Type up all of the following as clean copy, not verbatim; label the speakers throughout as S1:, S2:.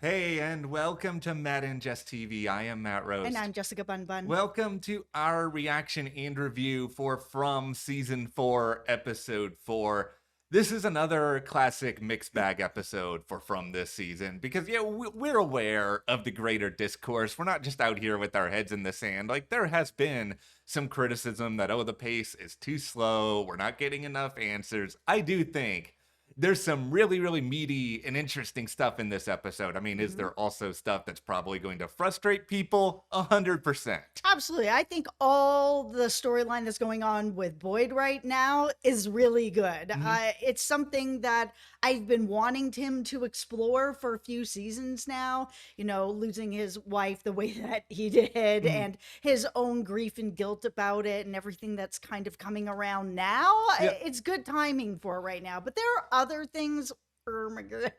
S1: Hey, and welcome to Matt and Jess TV. I am Matt Roast.
S2: And I'm Jessica Bun Bun.
S1: Welcome to our reaction and review for From Season 4, Episode 4. This is another classic mixed bag episode for From this season because, we're aware of the greater discourse. We're not just out here with our heads in the sand. Like, there has been some criticism that, the pace is too slow. We're not getting enough answers. I do think there's some really, really meaty and interesting stuff in this episode. I mean, is there also stuff that's probably going to frustrate people? 100%.
S2: Absolutely. I think all the storyline that's going on with Boyd right now is really good. It's something that I've been wanting him to explore for a few seasons now, losing his wife the way that he did and his own grief and guilt about it and everything that's kind of coming around now.
S1: Yeah.
S2: It's good timing for it right now. But there are other things. Oh my god.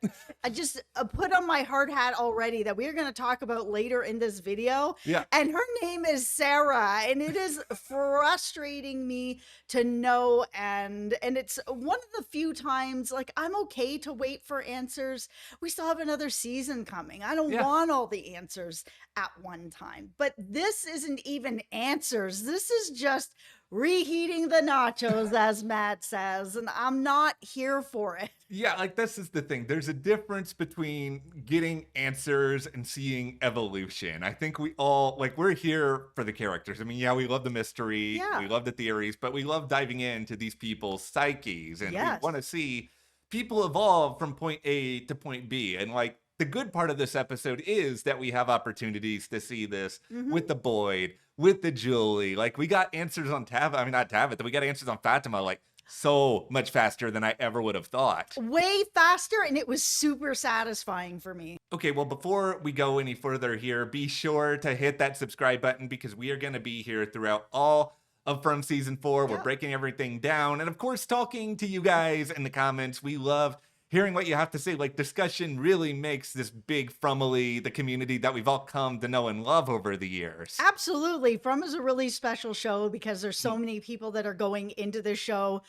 S2: I just put on my hard hat already that we're going to talk about later in this video.
S1: Yeah.
S2: And her name is Sara, and it is frustrating me to know, and it's one of the few times like I'm okay to wait for answers. We still have another season coming. I don't want all the answers at one time. But this isn't even answers. This is just reheating the nachos, as Matt says, and I'm not here for it.
S1: Yeah, like this is the thing. There's a difference between getting answers and seeing evolution. I think we all, like, we're here for the characters. I mean, yeah, we love the mystery, we love the theories, but we love diving into these people's psyches, and we want to see people evolve from point A to point B. And like, the good part of this episode is that we have opportunities to see this with the Boyd, with the Julie. Like, we got answers on not Tabitha, we got answers on Fatima, like, so much faster than I ever would have thought.
S2: Way faster, and it was super satisfying for me.
S1: Okay, well, before we go any further here, be sure to hit that subscribe button because we are going to be here throughout all of From Season 4. We're breaking everything down. And of course, talking to you guys in the comments. We love hearing what you have to say. Like, discussion really makes this big Fromily, the community that we've all come to know and love over the years.
S2: Absolutely. From is a really special show because there's so many people that are going into the show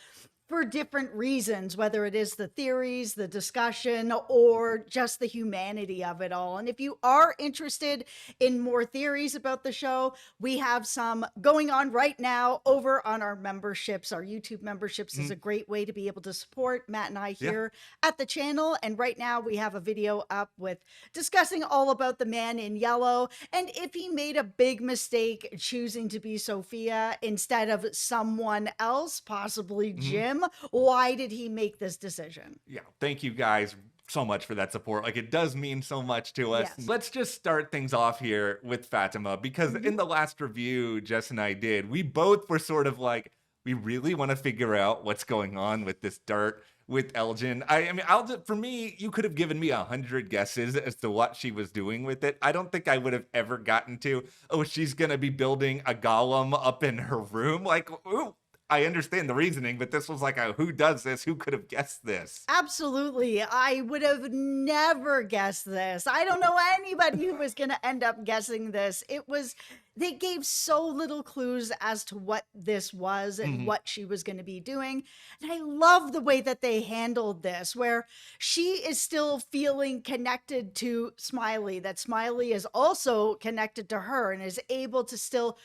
S2: for different reasons, whether it is the theories, the discussion, or just the humanity of it all. And if you are interested in more theories about the show, we have some going on right now over on our memberships. Our YouTube memberships is a great way to be able to support Matt and I here at the channel. And right now we have a video up with discussing all about the man in yellow and if he made a big mistake choosing to be Sophia instead of someone else, possibly Jim. Why did he make this decision?
S1: Yeah, thank you guys so much for that support. Like, it does mean so much to us.
S2: Yes.
S1: Let's just start things off here with Fatima because in the last review Jess and I did, we both were sort of like, we really want to figure out what's going on with this dirt with Elgin. I mean, for me, you could have given me 100 guesses as to what she was doing with it. I don't think I would have ever gotten to, she's going to be building a golem up in her room. Like, ooh, I understand the reasoning, but this was like who does this? Who could have guessed this?
S2: Absolutely. I would have never guessed this. I don't know anybody who was going to end up guessing this. They gave so little clues as to what this was and what she was going to be doing. And I love the way that they handled this, where she is still feeling connected to Smiley, that Smiley is also connected to her and is able to still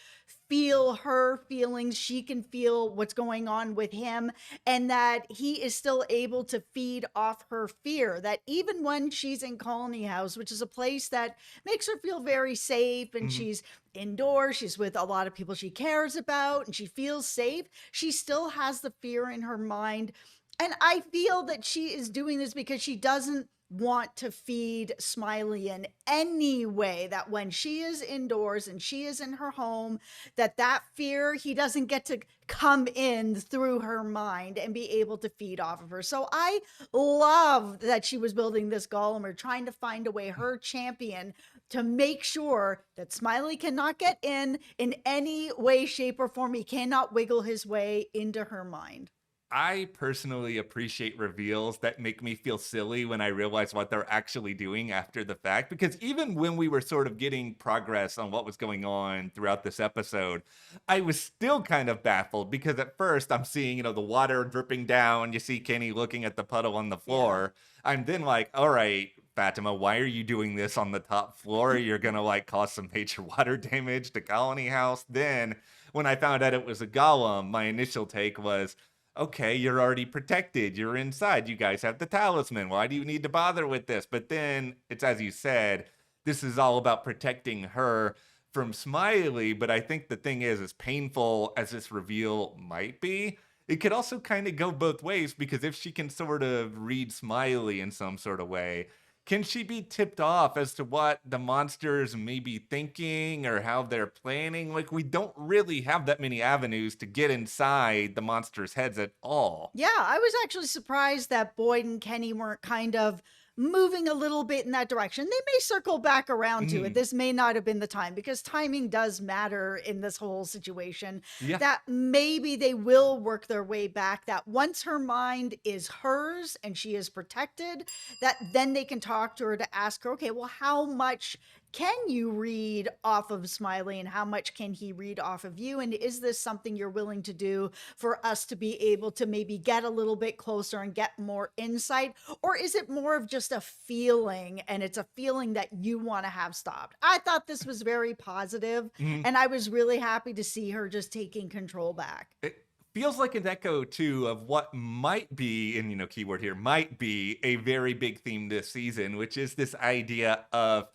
S2: feel her feelings. She can feel what's going on with him, and that he is still able to feed off her fear, that even when she's in Colony House, which is a place that makes her feel very safe, and she's indoors, she's with a lot of people she cares about, and she feels safe, she still has the fear in her mind. And I feel that she is doing this because she doesn't want to feed Smiley in any way, that when she is indoors and she is in her home, that fear, he doesn't get to come in through her mind and be able to feed off of her. So I love that she was building this golem or trying to find a way, her champion, to make sure that Smiley cannot get in any way, shape, or form. He cannot wiggle his way into her mind.
S1: I personally appreciate reveals that make me feel silly when I realize what they're actually doing after the fact. Because even when we were sort of getting progress on what was going on throughout this episode, I was still kind of baffled because at first I'm seeing, the water dripping down. You see Kenny looking at the puddle on the floor. I'm then like, all right, Fatima, why are you doing this on the top floor? You're gonna like cause some major water damage to Colony House. Then when I found out it was a golem, my initial take was, okay, you're already protected. You're inside. You guys have the talisman. Why do you need to bother with this? But then it's as you said, this is all about protecting her from Smiley. But I think the thing is, as painful as this reveal might be, it could also kind of go both ways, because if she can sort of read Smiley in some sort of way, can she be tipped off as to what the monsters may be thinking or how they're planning? Like, we don't really have that many avenues to get inside the monsters' heads at all.
S2: Yeah, I was actually surprised that Boyd and Kenny weren't kind of moving a little bit in that direction. They may circle back around to it.
S1: Mhm.
S2: This may not have been the time, because timing does matter in this whole situation.
S1: Yeah.
S2: That maybe they will work their way back, that once her mind is hers and she is protected, that then they can talk to her to ask her, okay, well, how much can you read off of Smiley and how much can he read off of you? And is this something you're willing to do for us to be able to maybe get a little bit closer and get more insight? Or is it more of just a feeling, and it's a feeling that you want to have stopped? I thought this was very positive,
S1: Mhm.
S2: and I was really happy to see her just taking control back.
S1: It feels like an echo too of what might be, and keyword here, might be a very big theme this season, which is this idea of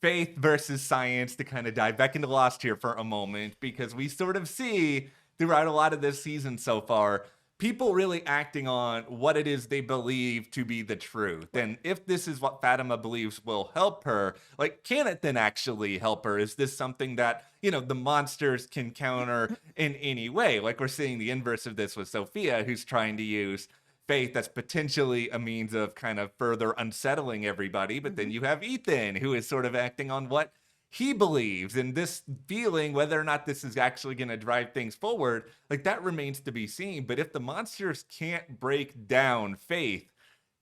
S1: faith versus science, to kind of dive back into Lost here for a moment, because we sort of see throughout a lot of this season so far people really acting on what it is they believe to be the truth. And if this is what Fatima believes will help her, like, can it then actually help her? Is this something that, the monsters can counter in any way? Like, we're seeing the inverse of this with Sophia, who's trying to use faith that's potentially a means of kind of further unsettling everybody. But then
S2: Mhm.
S1: you have Ethan, who is sort of acting on what he believes, and this feeling, whether or not this is actually going to drive things forward, like, that remains to be seen. But if the monsters can't break down faith,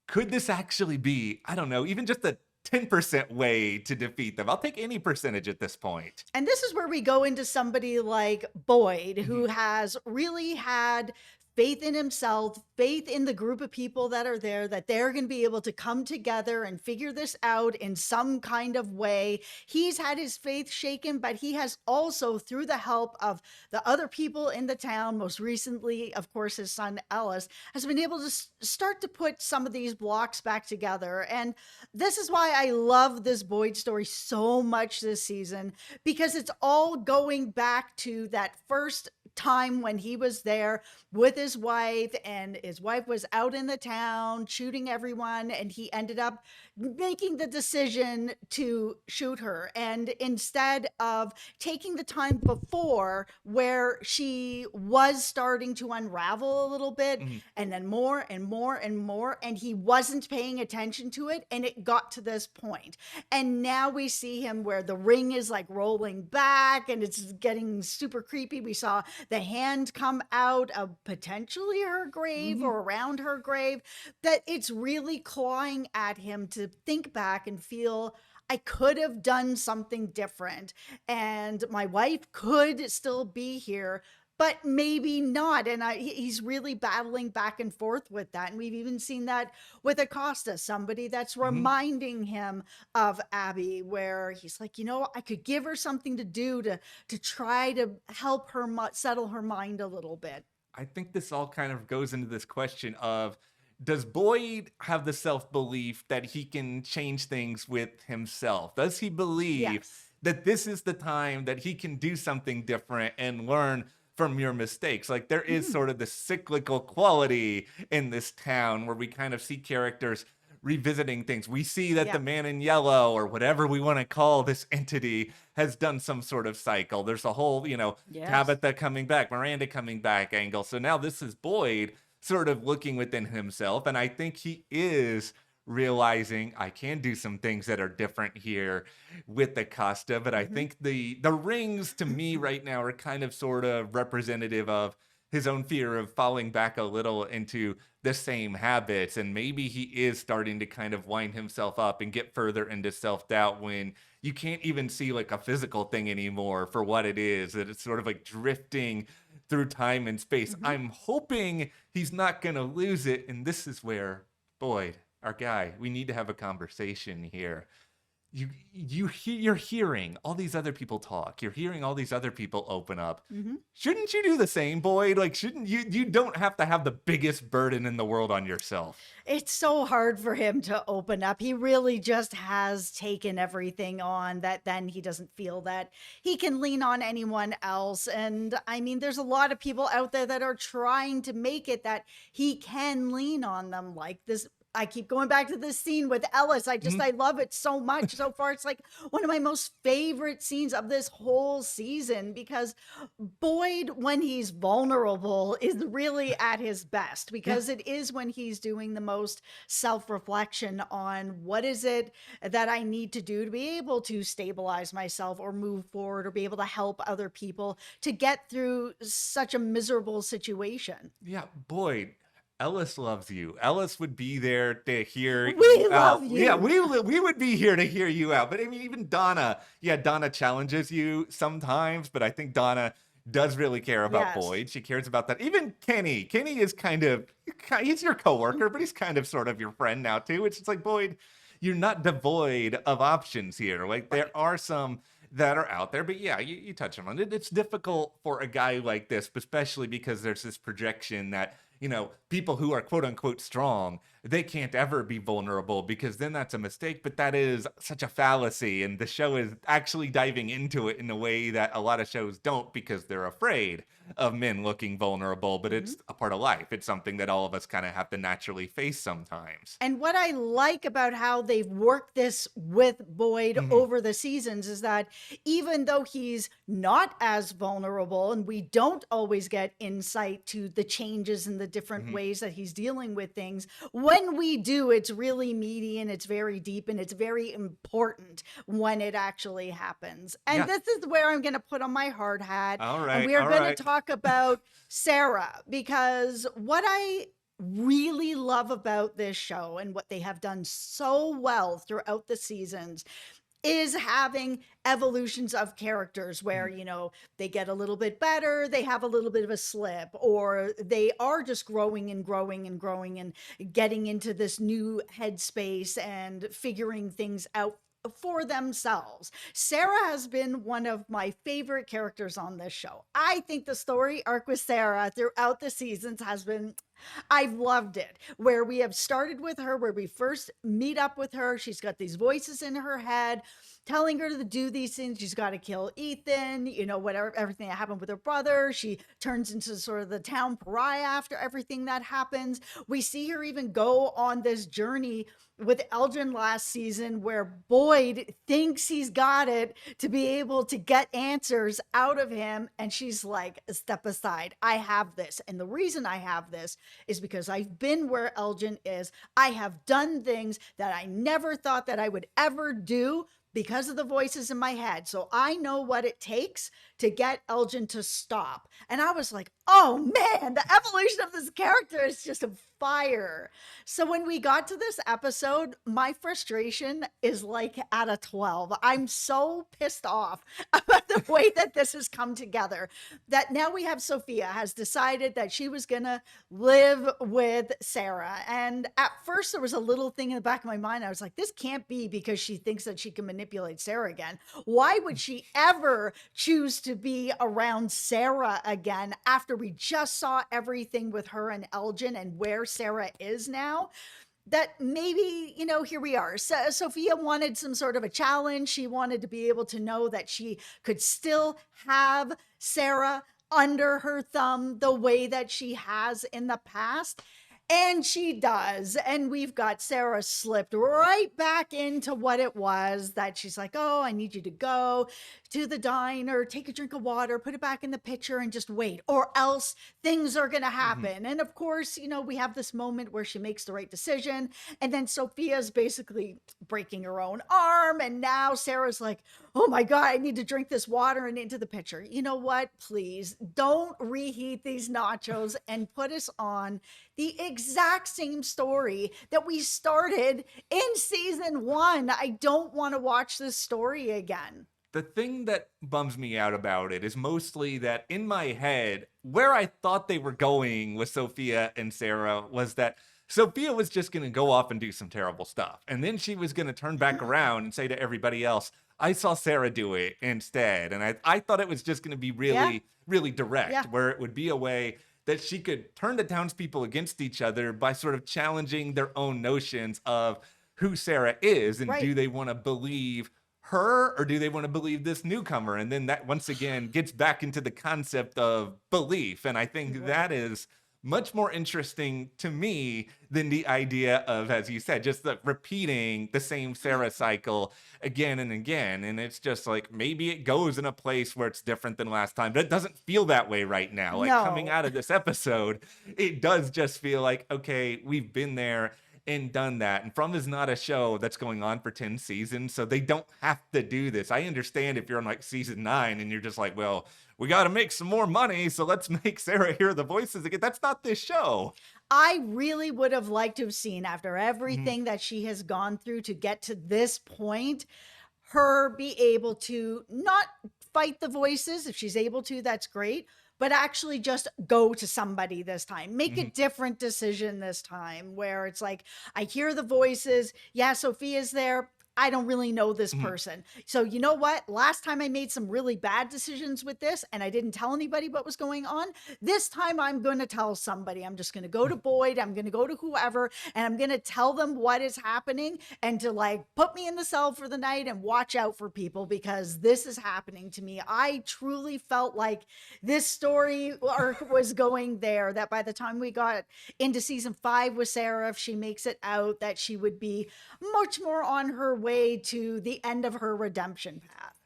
S1: could this actually be, I don't know, even just a 10% way to defeat them? I'll take any percentage at this point.
S2: And this is where we go into somebody like Boyd,
S1: Mhm.
S2: who has really had faith in himself, faith in the group of people that are there, that they're going to be able to come together and figure this out in some kind of way. He's had his faith shaken, but he has also, through the help of the other people in the town, most recently, of course, his son Ellis, has been able to start to put some of these blocks back together. And this is why I love this Boyd story so much this season, because it's all going back to that first time when he was there with his wife, and his wife was out in the town shooting everyone, and he ended up making the decision to shoot her. And instead of taking the time before, where she was starting to unravel a little bit,
S1: Mhm.
S2: and then more and more and more, and he wasn't paying attention to it, and it got to this point. And now we see him where the ring is like rolling back and it's getting super creepy. We saw the hand come out of potentially her grave
S1: Mhm.
S2: or around her grave, that it's really clawing at him to think back and feel, I could have done something different, and my wife could still be here, but maybe not. And he's really battling back and forth with that. And we've even seen that with Acosta, somebody that's
S1: Mhm.
S2: reminding him of Abby, where he's like, I could give her something to do to try to help her settle her mind a little bit.
S1: I think this all kind of goes into this question of, does Boyd have the self belief that he can change things with himself? Does he believe
S2: Yes.
S1: that this is the time that he can do something different and learn from your mistakes? Like, there is
S2: Mhm.
S1: sort of this cyclical quality in this town where we kind of see characters revisiting things. We see that the
S2: Yeah.
S1: man in yellow, or whatever we want to call this entity, has done some sort of cycle. There's a whole,
S2: Yes.
S1: Tabitha coming back, Miranda coming back angle. So now this is Boyd sort of looking within himself. And I think he is realizing, I can do some things that are different here with the Costa. But I
S2: Hmm.
S1: think the rings to me right now are kind of sort of representative of his own fear of falling back a little into the same habits. And maybe he is starting to kind of wind himself up and get further into self-doubt when you can't even see like a physical thing anymore for what it is, that it's sort of like drifting through time and space.
S2: Hmm.
S1: I'm hoping he's not going to lose it. And this is where, Boyd, our guy, we need to have a conversation here. You're hearing all these other people talk. You're hearing all these other people open up.
S2: Mm-hmm.
S1: Shouldn't you do the same, Boyd? Like, shouldn't you don't have to have the biggest burden in the world on yourself.
S2: It's so hard for him to open up. He really just has taken everything on that then he doesn't feel that he can lean on anyone else. And I mean, there's a lot of people out there that are trying to make it that he can lean on them, like this. I keep going back to this scene with Ellis. I love it so much. So far, it's like one of my most favorite scenes of this whole season because Boyd, when he's vulnerable, is really at his best because it is when he's doing the most self-reflection on what is it that I need to do to be able to stabilize myself or move forward or be able to help other people to get through such a miserable situation.
S1: Yeah, Boyd. Ellis loves you. Ellis would be there to hear
S2: We
S1: you
S2: love
S1: out.
S2: you.
S1: Yeah, we would be here to hear you out. But I mean, even Donna, yeah, Donna challenges you sometimes, but I think Donna does really care about
S2: Yes.
S1: Boyd. She cares about that. Even Kenny. Kenny is he's your coworker, but he's kind of sort of your friend now too. It's just like, Boyd, you're not devoid of options here. Like there are some that are out there, but yeah, you touch on it. It's difficult for a guy like this, especially because there's this projection that people who are quote unquote strong, they can't ever be vulnerable because then that's a mistake. But that is such a fallacy. And the show is actually diving into it in a way that a lot of shows don't because they're afraid of men looking vulnerable. But it's a part of life. It's something that all of us kind of have to naturally face sometimes.
S2: And what I like about how they've worked this with Boyd over the seasons is that even though he's not as vulnerable and we don't always get insight to the changes and the different ways that he's dealing with things, when we do, it's really meaty and it's very deep and it's very important when it actually happens. And this is where I'm going to put on my hard hat.
S1: All right.
S2: And we are going to talk about Sara, because what I really love about this show and what they have done so well throughout the seasons is having evolutions of characters where, they get a little bit better, they have a little bit of a slip, or they are just growing and growing and growing and getting into this new headspace and figuring things out for themselves. Sara has been one of my favorite characters on this show. I think the story arc with Sara throughout the seasons has been, I've loved it. Where we have started with her, where we first meet up with her, she's got these voices in her head telling her to do these things. She's got to kill Ethan, whatever, everything that happened with her brother. She turns into sort of the town pariah after everything that happens. We see her even go on this journey with Elgin last season where Boyd thinks he's got it to be able to get answers out of him. And she's like, step aside. I have this. And the reason I have this is because I've been where Elgin is. I have done things that I never thought that I would ever do because of the voices in my head. So I know what it takes to get Elgin to stop. And I was like, oh man, the evolution of this character is just a fire. So when we got to this episode, my frustration is like at a 12. I'm so pissed off about the way that this has come together, that now we have Sophia has decided that she was going to live with Sara. And at first there was a little thing in the back of my mind. I was like, this can't be because she thinks that she can manipulate Sara again. Why would she ever choose to be around Sara again after we just saw everything with her and Elgin and where Sara is now? That maybe, here we are. So Sophia wanted some sort of a challenge. She wanted to be able to know that she could still have Sara under her thumb the way that she has in the past. And she does. And we've got Sara slipped right back into what it was, that she's like, oh, I need you to go to the diner, take a drink of water, put it back in the pitcher and just wait, or else things are going to happen. And of course, we have this moment where she makes the right decision. And then Sophia's basically breaking her own arm. And now Sarah's like, oh my God, I need to drink this water and into the pitcher. You know what? Please don't reheat these nachos and put us on the exact same story that we started in season 1. I don't want to watch this story again.
S1: The thing that bums me out about it is mostly that in my head, where I thought they were going with Sophia and Sara was that Sophia was just going to go off and do some terrible stuff. And then she was going to turn back around and say to everybody else, I saw Sara do it instead. And I thought it was just going to be
S2: Yeah.
S1: really, really direct,
S2: Yeah.
S1: where it would be a way that she could turn the townspeople against each other by sort of challenging their own notions of who Sara is. And
S2: Right.
S1: do they want to believe her or do they want to believe this newcomer? And then that once again gets back into the concept of belief. And I think
S2: Right.
S1: that is much more interesting to me than the idea of, as you said, just the repeating the same Sara cycle again and again. And it's just like maybe it goes in a place where it's different than last time, but it doesn't feel that way right now. Like coming
S2: No.
S1: out of this episode, it does just feel like, okay, we've been there and done that. And From is not a show that's going on for 10 seasons, so they don't have to do this. I understand if you're on like season 9 and you're just like, well, we got to make some more money, so let's make Sara hear the voices again. That's not this show.
S2: I really would have liked to have seen, after
S1: Mm-hmm.
S2: everything that she has gone through to get to this point, her be able to not fight the voices. If she's able to, that's great. But actually just go to somebody this time. Make a
S1: Mhm.
S2: different decision this time, where it's like, I hear the voices. Yeah, Sophia's there. I don't really know this
S1: Mhm.
S2: person. So you know what? Last time I made some really bad decisions with this and I didn't tell anybody what was going on. This time I'm going to tell somebody. I'm just going to go to Boyd. I'm going to go to whoever and I'm going to tell them what is happening and to like put me in the cell for the night and watch out for people because this is happening to me. I truly felt like this story arc was going there, that by the time we got into season 5 with Sara, if she makes it out, that she would be much more on her way to the end of her redemption path.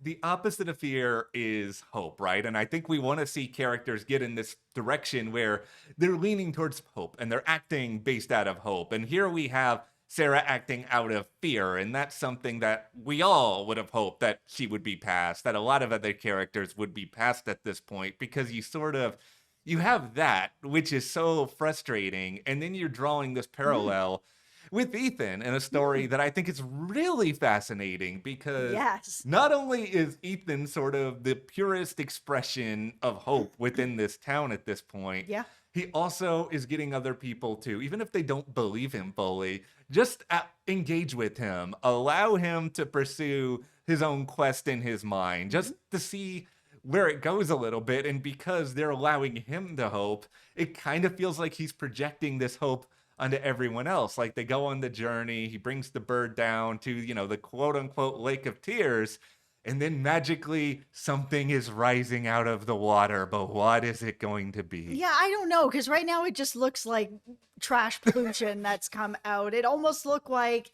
S1: The opposite of fear is hope, right? And I think we want to see characters get in this direction where they're leaning towards hope and they're acting based out of hope. And here we have Sara acting out of fear. And that's something that we all would have hoped that she would be past, that a lot of other characters would be past at this point, because you have that, which is so frustrating. And then you're drawing this parallel with Ethan in a story that I think is really fascinating, because
S2: Yes.
S1: not only is Ethan sort of the purest expression of hope within this town at this point,
S2: Yeah.
S1: he also is getting other people to, even if they don't believe him fully, just engage with him, allow him to pursue his own quest in his mind, just to see where it goes a little bit. And because they're allowing him to hope, it kind of feels like he's projecting this hope onto everyone else. Like they go on the journey, he brings the bird down to, the quote unquote Lake of Tears, and then magically something is rising out of the water. But what is it going to be?
S2: Yeah, I don't know, because right now it just looks like trash pollution that's come out. It almost looked like,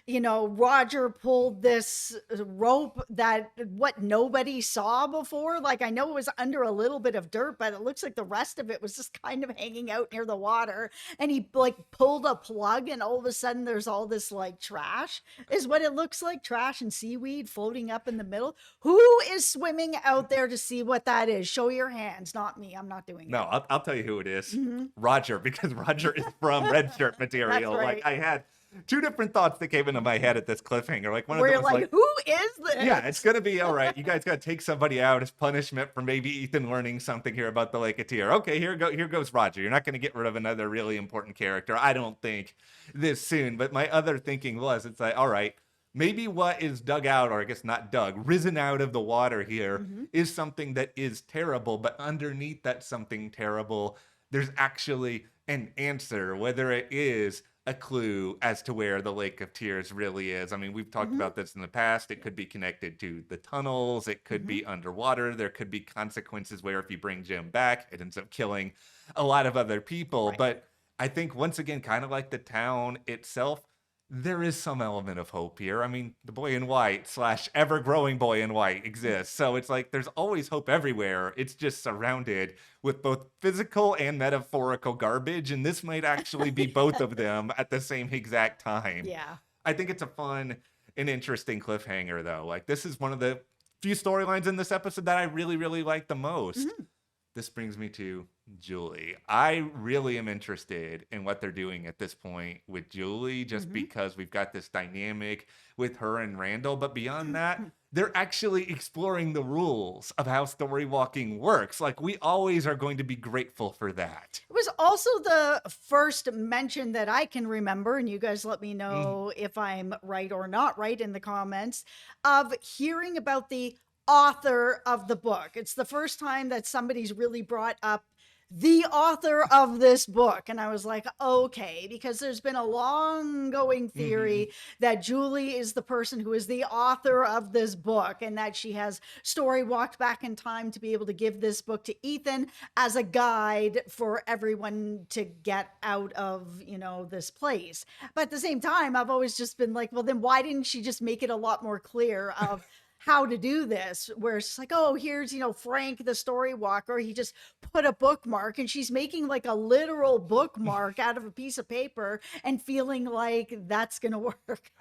S2: Roger pulled this rope that what nobody saw before. Like, I know it was under a little bit of dirt, but it looks like the rest of it was just kind of hanging out near the water. And he like pulled a plug, and all of a sudden there's all this like trash, is what it looks like. Trash and seaweed floating up in the middle. Who is swimming out there to see what that is? Show your hands, not me. I'm not doing
S1: No,
S2: it.
S1: I'll tell you who it is.
S2: Mm-hmm.
S1: Roger, because Roger is from Red Shirt material.
S2: That's
S1: Like
S2: right.
S1: I had two different thoughts that came into my head at this cliffhanger. Like one of
S2: Where
S1: them
S2: you're
S1: was
S2: like, who is this?
S1: yeah, it's gonna be all right. You guys gotta take somebody out as punishment for maybe Ethan learning something here about the Lake of Tear. Okay, here goes Roger. You're not gonna get rid of another really important character, I don't think, this soon. But my other thinking was, it's like, all right, maybe what is dug out, or I guess not dug, risen out of the water here is something that is terrible, but underneath that something terrible, there's actually an answer, whether it is a clue as to where the Lake of Tears really is. I mean, we've talked about this in the past. It could be connected to the tunnels. It could be underwater. There could be consequences where if you bring Jim back, it ends up killing a lot of other people.
S2: Right.
S1: But I think once again, kind of like the town itself, there is some element of hope here. I mean, the boy in white / ever growing boy in white exists. So it's like there's always hope everywhere. It's just surrounded with both physical and metaphorical garbage. And this might actually be both of them at the same exact time.
S2: Yeah.
S1: I think it's a fun and interesting cliffhanger, though. Like, this is one of the few storylines in this episode that I really, really like the most. This brings me to Julie. I really am interested in what they're doing at this point with Julie, just
S2: Hmm.
S1: because we've got this dynamic with her and Randall. But beyond that, they're actually exploring the rules of how story walking works. Like, we always are going to be grateful for that.
S2: It was also the first mention that I can remember, and you guys let me
S1: Mhm.
S2: know if I'm right or not right in the comments, of hearing about the author of the book. It's the first time that somebody's really brought up the author of this book. And I was like, okay, because there's been a long going
S1: Mhm.
S2: theory that Julie is the person who is the author of this book and that she has story walked back in time to be able to give this book to Ethan as a guide for everyone to get out of, this place. But at the same time, I've always just been like, well, then why didn't she just make it a lot more clear of how to do this? Where it's like, oh, here's, Frank, the story walker. He just put a bookmark and she's making like a literal bookmark out of a piece of paper and feeling like that's going to work.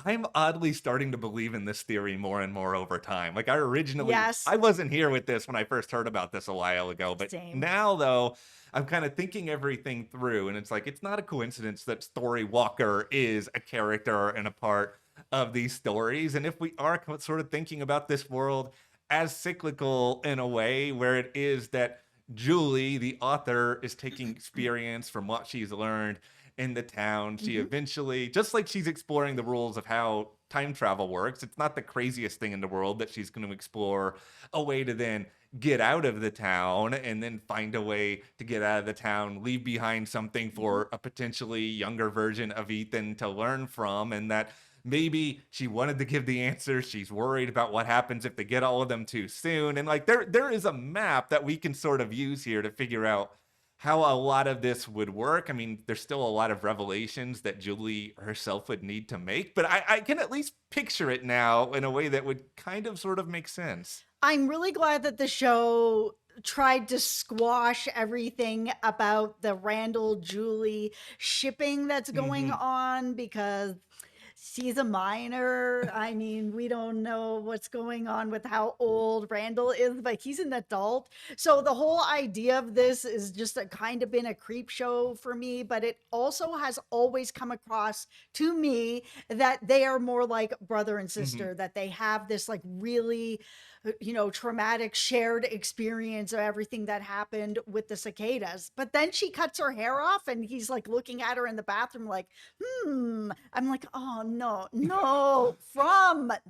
S1: I'm oddly starting to believe in this theory more and more over time. Like, I originally,
S2: Yes,
S1: I wasn't here with this when I first heard about this a while ago, but
S2: same.
S1: now though, I'm kind of thinking everything through, and it's like it's not a coincidence that Story Walker is a character and a part of these stories. And if we are sort of thinking about this world as cyclical in a way where it is that Julie, the author, is taking experience from what she's learned in the town. She
S2: Hmm.
S1: eventually, just like she's exploring the rules of how time travel works, it's not the craziest thing in the world that she's going to explore a way to then get out of the town and then find a way to get out of the town, leave behind something
S2: Hmm.
S1: for a potentially younger version of Ethan to learn from, and that maybe she wanted to give the answers. She's worried about what happens if they get all of them too soon. And like there is a map that we can sort of use here to figure out how a lot of this would work. I mean, there's still a lot of revelations that Julie herself would need to make, but I can at least picture it now in a way that would kind of sort of make sense.
S2: I'm really glad that the show tried to squash everything about the Randall Julie shipping that's going
S1: Hmm.
S2: on because she's a minor. I mean, we don't know what's going on with how old Randall is, but he's an adult. So the whole idea of this is just a kind of been a creep show for me, but it also has always come across to me that they are more like brother and
S1: Hmm.
S2: sister, that they have this like really traumatic shared experience of everything that happened with the cicadas. But then she cuts her hair off and he's like looking at her in the bathroom like, I'm like, oh no, no,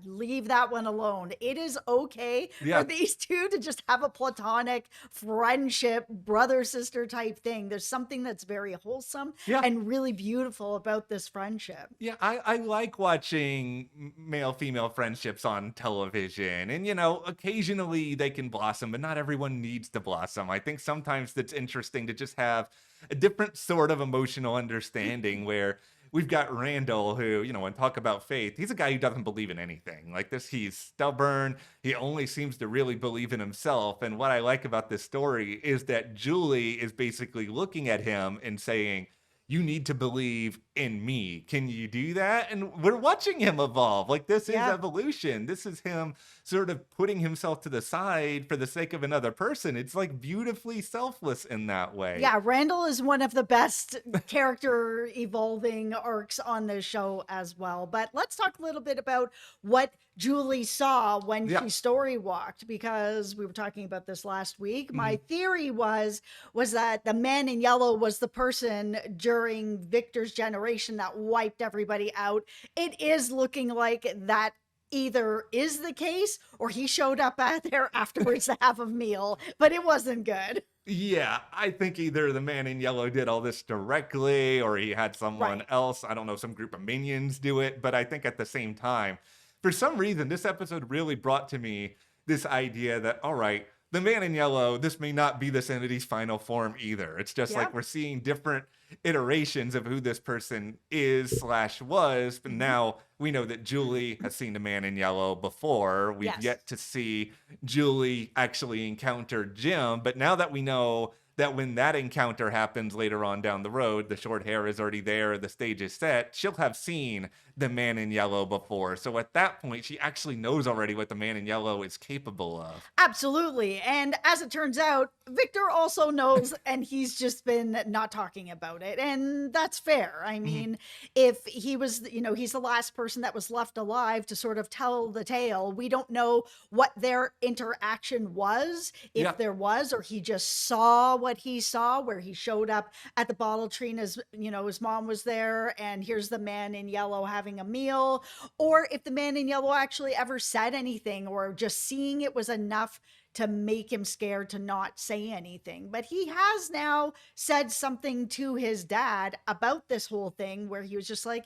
S2: leave that one alone. It is okay for
S1: Yeah.
S2: these two to just have a platonic friendship, brother sister type thing. There's something that's very wholesome
S1: Yeah.
S2: and really beautiful about this friendship.
S1: Yeah, I like watching male female friendships on television. And, occasionally they can blossom, but not everyone needs to blossom. I think sometimes it's interesting to just have a different sort of emotional understanding where we've got Randall, who, and talk about faith, he's a guy who doesn't believe in anything. Like this, he's stubborn. He only seems to really believe in himself. And what I like about this story is that Julie is basically looking at him and saying, you need to believe in me. Can you do that? And we're watching him evolve. Like, this is
S2: Yeah.
S1: evolution. This is him sort of putting himself to the side for the sake of another person. It's like beautifully selfless in that way.
S2: Yeah, Randall is one of the best character evolving arcs on this show as well. But let's talk a little bit about what Julie saw when
S1: Yeah.
S2: she story walked, because we were talking about this last week. My
S1: Mhm.
S2: theory was that the man in yellow was the person during Victor's generation that wiped everybody out. It is looking like that either is the case or he showed up out there afterwards to have a meal, but it wasn't good.
S1: Yeah, I think either the man in yellow did all this directly or he had someone
S2: Right.
S1: else, I don't know, some group of minions do it. But I think at the same time, for some reason, this episode really brought to me this idea that, all right, the man in yellow, this may not be this entity's final form either. It's just
S2: Yeah.
S1: like we're seeing different iterations of who this person is slash was. But
S2: Mhm.
S1: now we know that Julie has seen the man in yellow before. We've
S2: Yes.
S1: yet to see Julie actually encountered Jim. But now that we know that when that encounter happens later on down the road, the short hair is already there, the stage is set, she'll have seen the man in yellow before. So at that point, she actually knows already what the man in yellow is capable of.
S2: Absolutely. And as it turns out, Victor also knows, and he's just been not talking about it. And that's fair. I
S1: Mhm.
S2: mean, if he was, he's the last person that was left alive to sort of tell the tale, we don't know what their interaction was, if
S1: Yeah.
S2: there was, or he just saw what he saw, where he showed up at the bottle tree and his mom was there, and here's the man in yellow having a meal, or if the man in yellow actually ever said anything, or just seeing it was enough to make him scared to not say anything. But he has now said something to his dad about this whole thing where he was just like,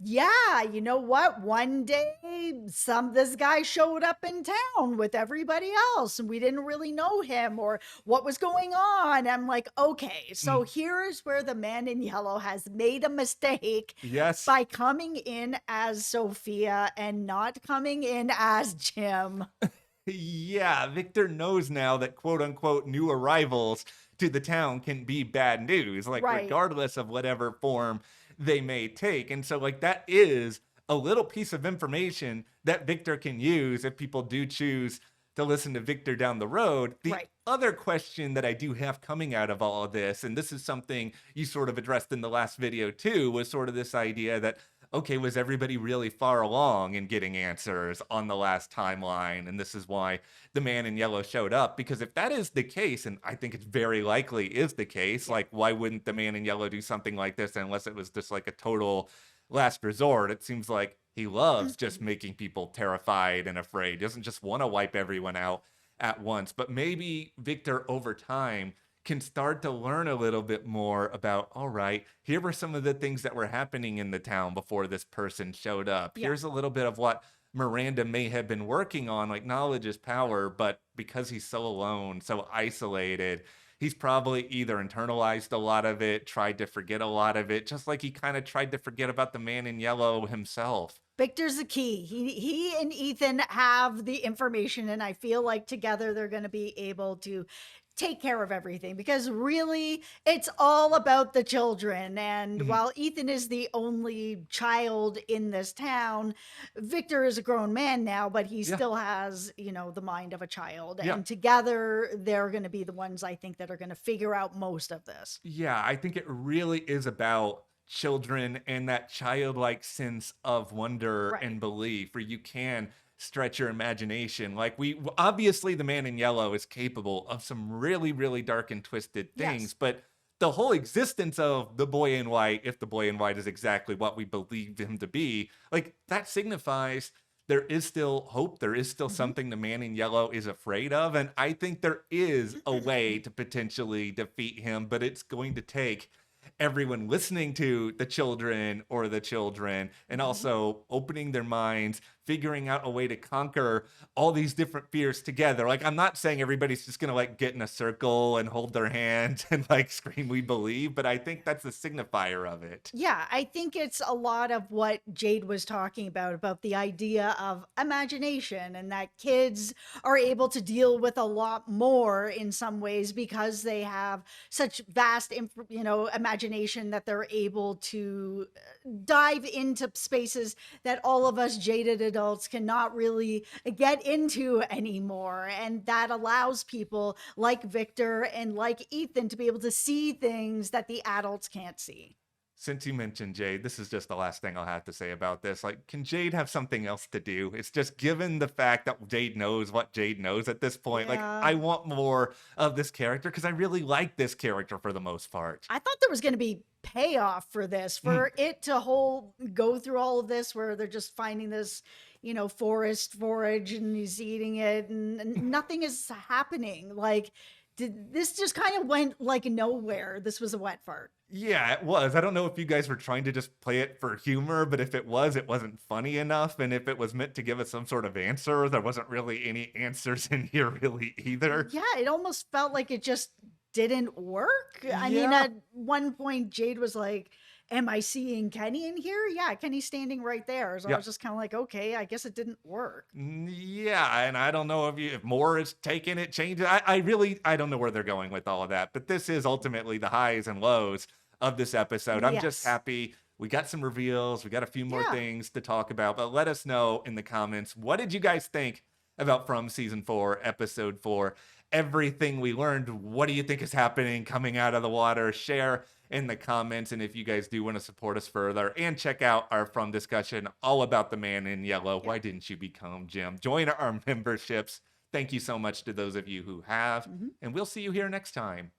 S2: yeah, you know what? One day this guy showed up in town with everybody else and we didn't really know him or what was going on. I'm like, okay, so
S1: Mm.
S2: here's where the man in yellow has made a mistake
S1: Yes.
S2: by coming in as Sophia and not coming in as Jim.
S1: Yeah, Victor knows now that quote unquote new arrivals to the town can be bad news, like
S2: Right.
S1: regardless of whatever form they may take. And so, like, that is a little piece of information that Victor can use if people do choose to listen to Victor down the road. The
S2: Right.
S1: other question that I do have coming out of all of this, and this is something you sort of addressed in the last video too, was sort of this idea that okay, was everybody really far along in getting answers on the last timeline? And this is why the man in yellow showed up. Because if that is the case, and I think it's very likely is the case,
S2: Yeah.
S1: like, why wouldn't the man in yellow do something like this unless it was just like a total last resort? It seems like he loves just making people terrified and afraid. He doesn't just want to wipe everyone out at once. But maybe Victor over time can start to learn a little bit more about, all right, here were some of the things that were happening in the town before this person showed up.
S2: Yeah.
S1: Here's a little bit of what Miranda may have been working on, like knowledge is power, but because he's so alone, so isolated, he's probably either internalized a lot of it, tried to forget a lot of it, just like he kind of tried to forget about the man in yellow himself.
S2: Victor's the key. He and Ethan have the information, and I feel like together they're going to be able to take care of everything because really it's all about the children. And
S1: Mhm.
S2: while Ethan is the only child in this town, Victor is a grown man now, but he
S1: Yeah.
S2: still has, the mind of a child.
S1: Yeah.
S2: And together they're going to be the ones I think that are going to figure out most of this.
S1: Yeah, I think it really is about children and that childlike sense of wonder
S2: Right.
S1: and belief where you can stretch your imagination. Like obviously the man in yellow is capable of some really really dark and twisted things,
S2: Yes.
S1: but the whole existence of the boy in white, if the boy in white is exactly what we believe him to be, like that signifies there is still hope. There is still
S2: Mhm.
S1: something the man in yellow is afraid of. And I think there is a way to potentially defeat him, but it's going to take everyone listening to the children and
S2: Mhm.
S1: also opening their minds, figuring out a way to conquer all these different fears together. Like, I'm not saying everybody's just gonna like get in a circle and hold their hands and like scream we believe, but I think that's the signifier of it.
S2: Yeah, I think it's a lot of what Jade was talking about the idea of imagination and that kids are able to deal with a lot more in some ways because they have such vast, imagination that they're able to dive into spaces that all of us jaded adults cannot really get into anymore. And that allows people like Victor and like Ethan to be able to see things that the adults can't see.
S1: Since you mentioned Jade, this is just the last thing I'll have to say about this. Like, can Jade have something else to do? It's just given the fact that Jade knows what Jade knows at this point. Like,
S2: Yeah.
S1: I want more of this character because I really like this character for the most part.
S2: I thought there was going to be payoff for this,
S1: Mhm.
S2: for it to whole go through all of this where they're just finding this, forest forage and he's eating it and nothing is happening. Like, did this just kind of went like nowhere? This was a wet fart.
S1: Yeah, it was. I don't know if you guys were trying to just play it for humor, but if it was, it wasn't funny enough. And if it was meant to give us some sort of answer, there wasn't really any answers in here, really, either.
S2: Yeah, it almost felt like it just didn't work. I mean,
S1: Yeah.
S2: at one point, Jade was like, am I seeing Kenny in here? Yeah, Kenny's standing right there. So I
S1: Yeah.
S2: was just kind of like, okay, I guess it didn't work.
S1: Yeah, and I don't know if more is taking it, changing. I really I don't know where they're going with all of that. But this is ultimately the highs and lows of this episode. I'm just
S2: Yes.
S1: happy we got some reveals. We got a few more
S2: Yeah.
S1: things to talk about. But let us know in the comments, what did you guys think about From Season 4, Episode 4? Everything we learned. What do you think is happening coming out of the water? Share in the comments. And if you guys do want to support us further and check out our From discussion all about the man in yellow,
S2: Yeah.
S1: why didn't you become Jim? Join our memberships. Thank you so much to those of you who have,
S2: Mhm.
S1: and we'll see you here next time.